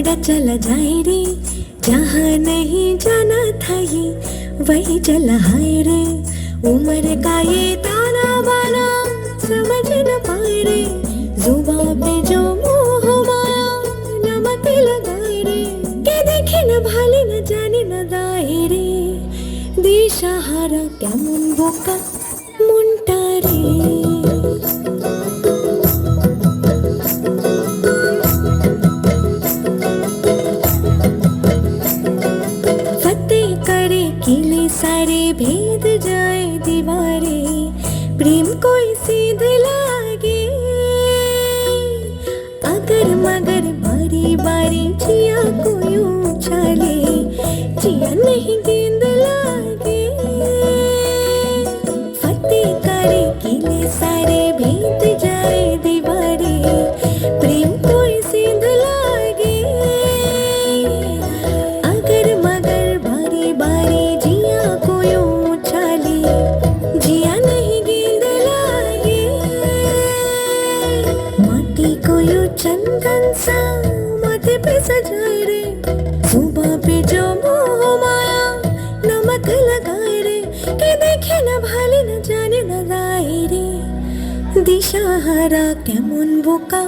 उड़ा चला जाए रे, जहाँ नहीं जाना था ये वही चला हाय रे। उम्र का ये ताना बाना समझ न पाए रे, जुबां पे जो मोह माया नमक लगाए रे। के देखे न भाले न जाने न दाए रे, दिशाहारा কেমন বোকা মনটা রে। किले सारे भेद जाए दीवारें, प्रेम कोई सीध लागे। अगर मगर बारी बारी जिया कोई उछाले, जिया नहीं गेंद लागे। फतेह करे किले सारे भेद जाए दीवारें, प्रेम कोई सीध लागे। अगर मगर बारी बारी चंदन सा माथे पे सजाए रे, सुबह पे जो मोह माया नमक लगाए रे। के देखे न भाले न जाने न गाए रे, दिशाहारा কেমন বোকা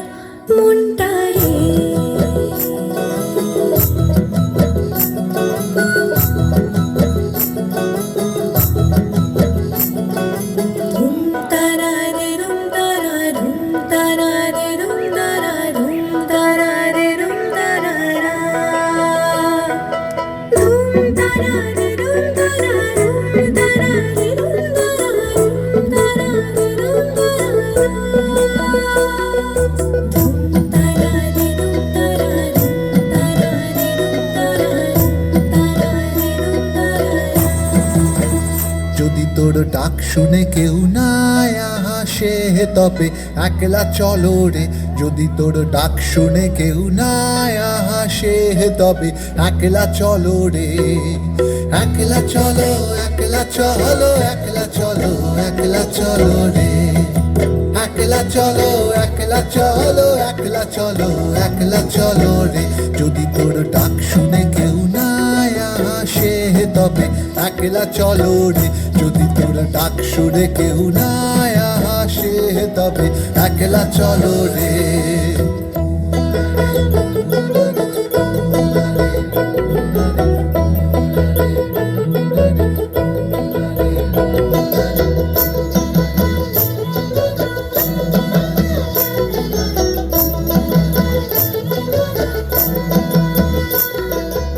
মনটা রে। যদি তোর ডাক শুনে কেউ না আসে তবে একলা চলো রে। যদি তোর ডাক শুনে কেউ না আসে তবে একলা চলো রে। একলা চলো একলা চলো একলা চলো একলা চলো রে। একলা চলো একলা চলো একলা চলো একলা চলো রে। যদি তোর ডাক শুনে কেউ না আসে তবে একলা চলো রে। যদি তোর ডাক শুনে কেউ না আসে তবে একলা চলো রে।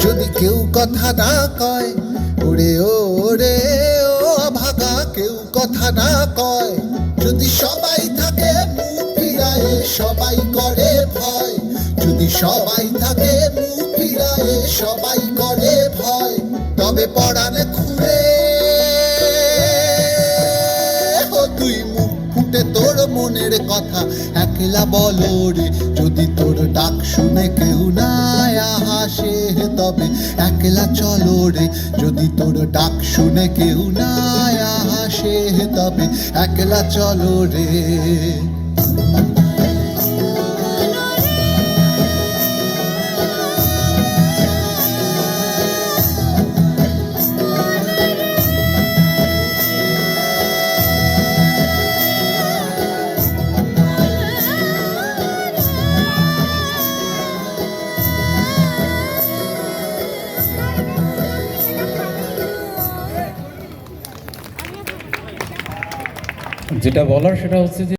যদি কেউ কথা না কয় ওরে ওরে ও ভাগা, কেউ কথা না কয়। যদি সবাই থাকে মুখ ফিরায়ে সবাই করে ভয়। যদি সবাই থাকে মুখ ফিরায়ে সবাই করে ভয়, তবে পরাণে খুলে তুই মুখ ফুটে তোর মনের কথা একলা বলো রে। যদি তোর ডাক শুনে কেউ না আসে তবে একলা চলো রে। যদি তোর ডাক শুনে কেউ না আসে তবে একলা চলো রে। যেটা বলার সেটা হচ্ছে যে